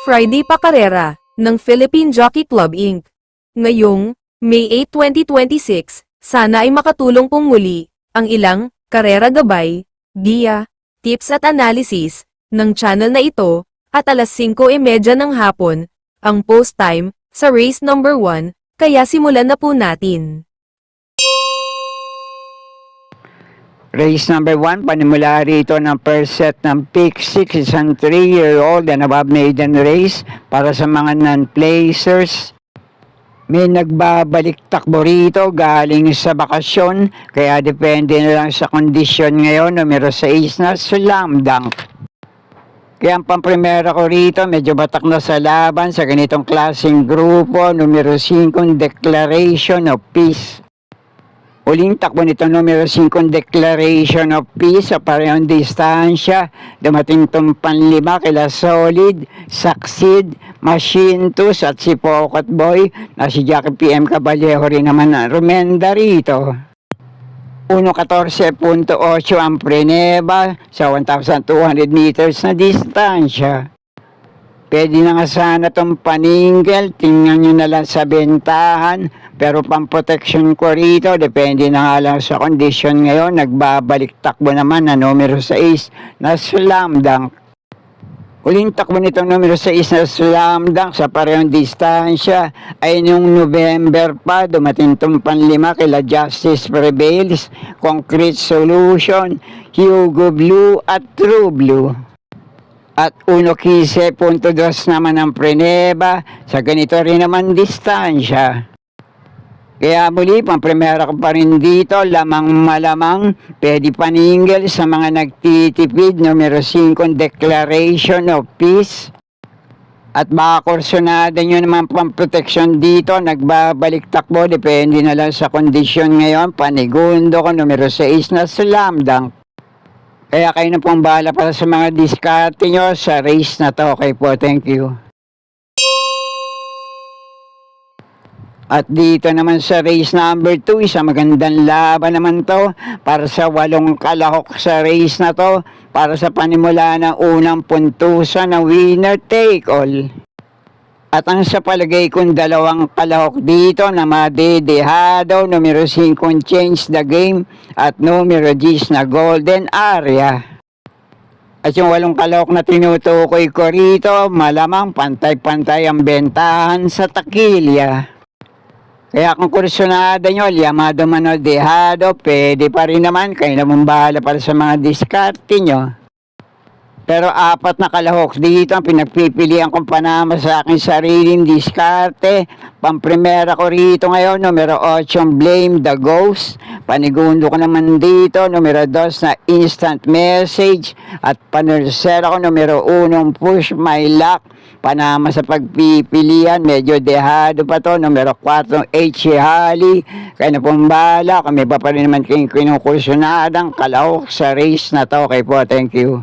Friday pa karera ng Philippine Jockey Club Inc. Ngayong May 8, 2026, sana ay makatulong pong muli ang ilang karera gabay, giya, tips at analysis ng channel na ito at alas 5:30 ng hapon ang post time sa race number 1, kaya simulan na po natin. Race number 1, panimula rito ng first set ng pick 6, isang 3-year-old and above maiden race para sa mga non-placers. May nagbabalik takbo rito galing sa bakasyon, kaya depende na lang sa kondisyon ngayon. Numero 6 na Slam Dunk. Kaya ang pamprimera ko rito, medyo batak na sa laban sa ganitong klaseng grupo. Numero 5, Declaration of Peace. Uling takbo nito numero 5, Declaration of Peace sa parehong distansya. Dumating itong panlima kila Solid, Succeed, Machine Tus at si Pocket Boy na si Jackie PM Caballero rin naman na rumenda rito. 1:14.8 ang Preneva sa 1,200 meters na distansya. Pwede na nga sana itong paningel, tingnan nyo na lang sa bentahan, pero pang-protection ko rito, depende na nga lang sa kondisyon ngayon, nagbabalik takbo naman na numero 6 na Slam Dunk. Uling takbo nitong numero 6 na Slam Dunk sa parehong distansya ay nung November pa, dumating itong panlima kila Justice Prevails, Concrete Solution, Hugo Blue at True Blue. At 1:15.2 naman ang Preneva sa ganito rin naman distansya. Kaya muli, pang-primera ko pa rin dito, lamang malamang, pwede paningil sa mga nagtitipid, numero 5, Declaration of Peace. At baka kursunada nyo naman pang-protection dito, nagbabalik takbo, depende na lang sa kondisyon ngayon, panigundo ko, numero 6 na Slam Dunk. Kaya kayo na pong bahala para sa mga diskarte nyo sa race na to. Okay po, thank you. At dito naman sa race number 2, isang magandang laban naman to para sa 8 kalahok sa race na to para sa panimula ng unang puntusan na winner take all. At ang sa palagay kong 2 kalahok dito na madedehado, numero 5 Change the Game at numero 10 na Golden Area. At yung 8 kalahok na tinutukoy ko rito, malamang pantay-pantay ang bentahan sa takilya. Kaya kung kursunada nyo, Llamado Mano Dehado, pwede pa rin naman, kayo naman bahala para sa mga diskarte nyo. Pero 4 na kalahok dito ang pinagpipilian kong panama sa aking sariling diskarte. Pamprimera ko rito ngayon, numero 8, Blame the Ghost. Panigundo ko naman dito, numero 2 na Instant Message. At panursera ko, numero 1, Push My Luck. Panama sa pagpipilian, medyo dehado pa to, numero 4, H. Hali. Kaya na pong bahala, kami pa rin naman kayong kinukursunadang kalahok sa race na to. Okay po, thank you.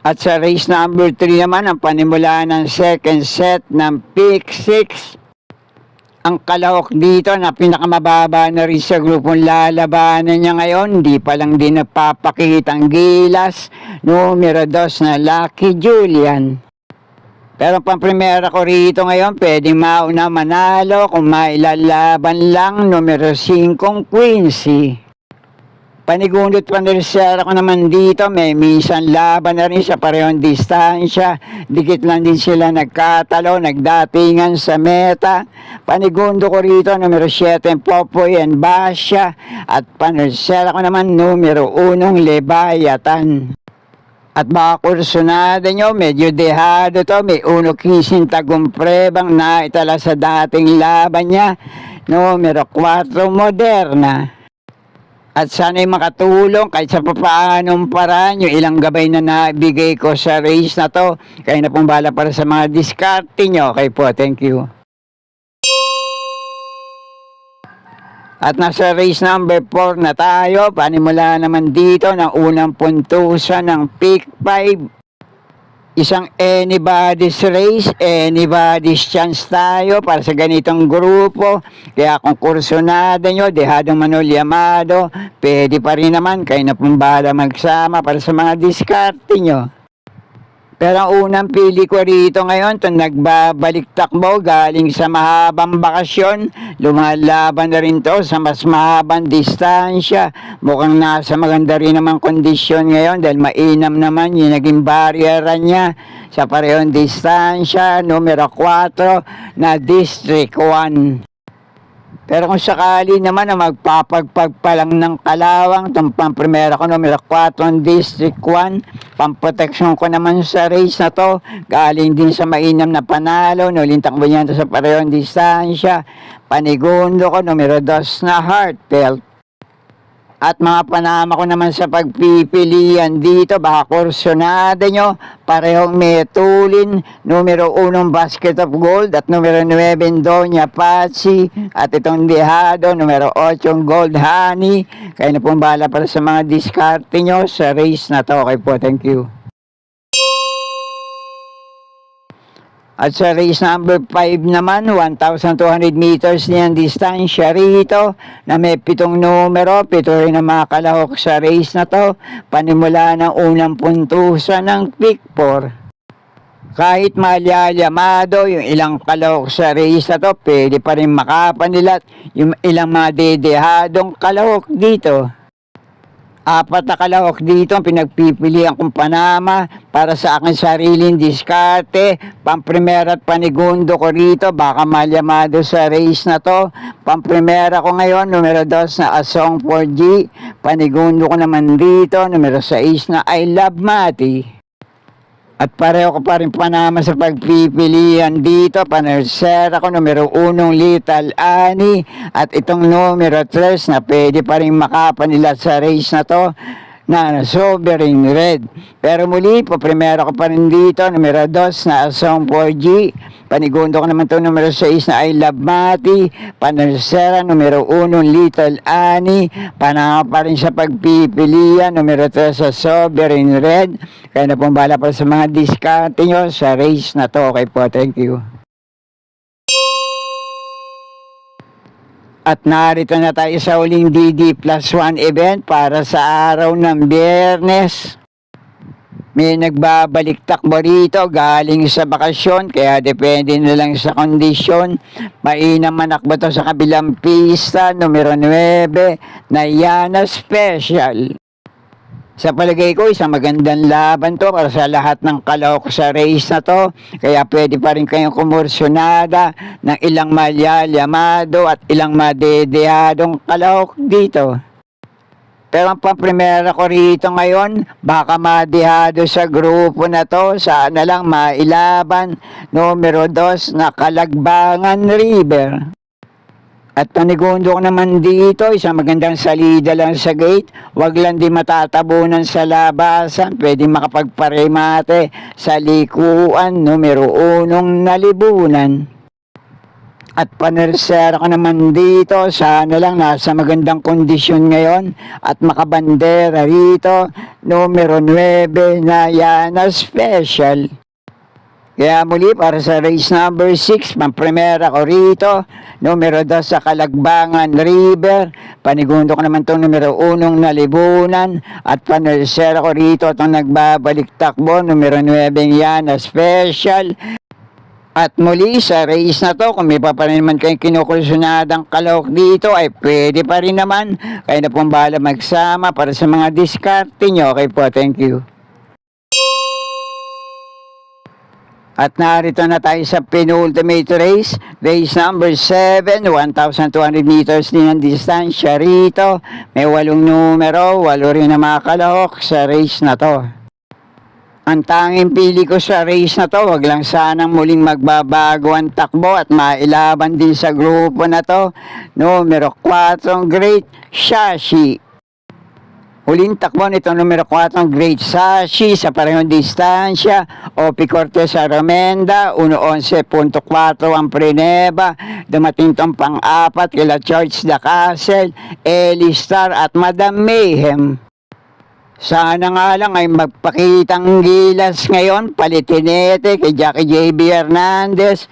At sa race number 3 naman, ang panimula ng second set ng pick 6. Ang kalahok dito na pinakamababa na rin sa grupong lalabanan niya ngayon, hindi pa lang din napapakitang gilas, numero 2 na Lucky Julian. Pero pang-primera ko rito ngayon, pwedeng mauna manalo kung mailalaban lang, numero 5 Quincy. Panigundot panursera ko naman dito, may minsan laban na rin sa parehong distansya. Dikit lang din sila nagkatalo, nagdatingan sa meta. Panigundo ko rito, numero 7, Popoy and Basya. At panursera ko naman, numero 1, Leviathan. At baka kursunada nyo, medyo dehado to. May 1-15 tagumprebang na itala sa dating laban niya, numero 4, Moderna. At sana'y makatulong kahit sa papaanong paraan yung ilang gabay na nabigay ko sa race na to. Kayo na pong bahala para sa mga diskarte nyo. Okay po, thank you. At nasa race number 4 na tayo. Panimula naman dito ng unang puntusan ng pick 5. Isang anybody's race, anybody's chance tayo para sa ganitong grupo. Kaya kung kursunada nyo, dehadong manulyamado, pwede pa rin naman, kayo na pong bahala magsama para sa mga diskarte nyo. Pero ang unang pili ko rito ngayon, itong nagbabalik takbo galing sa mahabang bakasyon, lumalaban na rin to sa mas mahabang distansya. Mukhang nasa maganda rin naman kondisyon ngayon dahil mainam naman yung naging barriera niya sa parehong distansya, numero 4 na District 1. Pero kung sakali naman na magpapagpag pa lang ng kalawang, itong pamprimera ko, numero 4 ang District 1, pamproteksyon ko naman sa race na to, galing din sa mainam na panalo, nuling takbo niya sa parehong distansya, panigundo ko, numero 2 na Heartfelt. At mga panama ko naman sa pagpipilian dito, baka kursunada nyo, parehong metulin, numero 1 Basket of Gold at numero 9 Doña Patsy at itong dehado, numero 8 Gold Honey. Kaya na pong bahala para sa mga diskarte nyo sa race na to. Okay po, thank you. At sa race number 5 naman, 1,200 meters niyan distansya rito na may 7 numero, 7 rin ang mga kalahok sa race na to. Panimula ng unang puntusan ng pick 4. Kahit malyalyamado yung ilang kalahok sa race na to, pwede pa rin makapanilat yung ilang mga dedehadong kalahok dito. 4 na kalahok dito ang pinagpipilian kong panama para sa aking sariling diskarte. Pamprimera at panigundo ko rito, baka malyamado sa race na to. Pamprimera ko ngayon, numero 2 na Asong 4G. Panigundo ko naman dito, numero 6 na I Love Mati. At pareho ko pa rin panama sa pagpipilian dito. Panersera ko, numero 1 Little Annie. At itong numero 3 na pwede pa rin makapanilat sa race na to na Sovereign Red. Pero muli, primero ko pa rin dito, numero 2 na Asong 4G. Panigundo ko naman ito, numero 6 na I Love Mati. Panersera, numero 1 Little Annie. Panama pa rin sa pagpipilian, numero 3 sa Sovereign Red. Kaya na pong bahala pa sa mga diskarte nyo sa race na to. Okay po, thank you. At narito na tayo sa uling DD Plus 1 event para sa araw ng Biyernes. May nagbabalik takbo rito galing sa bakasyon, kaya depende na lang sa kondisyon. Mainam manakbo to sa kabilang pista, numero 9 na Yana Special. Sa palagay ko, isang magandang laban to para sa lahat ng kalahok sa race na to. Kaya pwede pa rin kayong kumursyonada ng ilang malyalyamado at ilang madedehadong kalahok dito. Pero ang pamprimera ko rito ngayon, baka madehado sa grupo na to, saan na lang mailaban, numero 2 na Kalagbangan River. At panigundo ko naman dito, isang magandang salida lang sa gate, wag lang di matatabunan sa labasan, pwede makapagparemate sa likuan, numero 1 Nalibunan. At panersera ko naman dito, sana lang nasa magandang kondisyon ngayon at makabandera rito, numero 9 na Yana Special. Kaya muli para sa race number 6, pamprimera ko rito, numero 2 sa Kalagbangan River, panigundo ko naman itong numero 1 Nalibunan, at panersera ko rito itong nagbabalik takbo, numero 9 Yana Special. At muli sa race na to, kung may pa rin naman kayong kinukursunadang kalahok dito, ay pwede pa rin naman. Kayo na pong bahala magsama para sa mga diskarte nyo. Okay po, thank you. At narito na tayo sa penultimate race, race number 7, 1,200 meters din ang distansya rito. May 8 numero, 8 rin na mga kalahok sa race na to. Ang tanging pili ko sa race na to, wag lang sanang muling magbabago ang takbo at mailaban din sa grupo na to. Numero 4, Great Shashi. Huling takbo nito, numero 4, Great Shashi sa parehong distansya. Opi Cortez Aramenda, 1:11.4 ang Preneba. Dumating tong pang-4 kila George the Castle, Elistar at Madam Mayhem. Sana nga lang ay magpakitang gilas ngayon, Palitinete, kay Jackie J.B. Hernandez.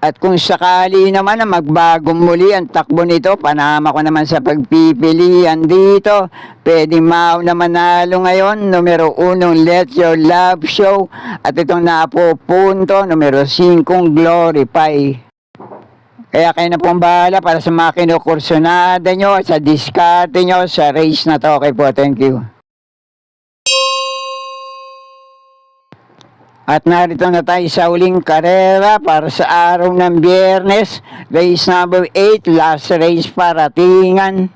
At kung sakali naman na magbagong muli ang takbo nito, panama ko naman sa pagpipilian dito. Pwedeng maaw na manalo ngayon, numero 1, Let Your Love Show. At itong napupunto, numero 5, Glorify. Kaya kayo na pong bahala para sa mga kinukursunada nyo at sa diskarte nyo sa race na to. Okay po, thank you. At narito na tayo sa uling karera para sa araw ng Biyernes. Race number 8, last race paratingan.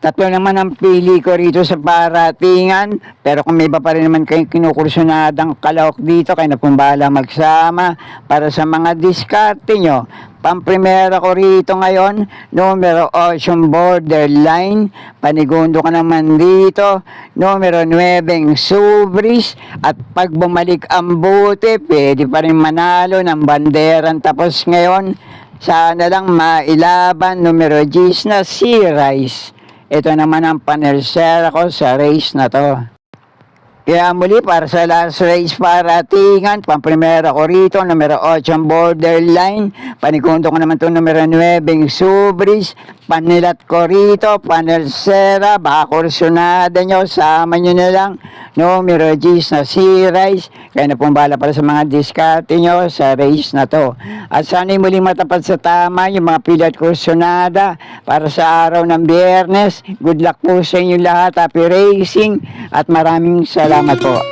Tatlo naman ang pili ko rito sa paratingan. Pero kung may iba pa rin naman kayong kinukursunadang kalahok dito, kayo na pong bahala magsama para sa mga diskarte nyo. Pamprimera ko rito ngayon, numero 8, Borderline. Panigundo ka naman dito, numero 9, Subris. At pag bumalik ang buti, pwede pa rin manalo ng banderang tapos ngayon. Sana lang mailaban, numero 10 na Sea Rice. Ito naman ang panelsera ko sa race na to. Kaya muli para sa last race paratingan, pamprimera ko rito, numero 8 Borderline, panikundo ko naman ito numero 9 Subris, panilat ko rito, panelsera, baka kursunada nyo, sama nyo na lang, numero 10 na Sea Rice, kaya na pong bahala para sa mga diskarte nyo sa race na to. At sana'y muling matapat sa tama yung mga pilat kursunada para sa araw ng Biyernes. Good luck po sa inyo lahat, happy racing, at maraming salamat po.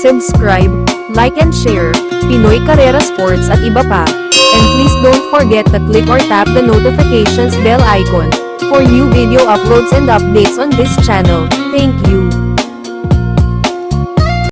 Subscribe, like and share, Pinoy Carrera Sports at iba pa. And please don't forget to click or tap the notifications bell icon for new video uploads and updates on this channel. Thank you.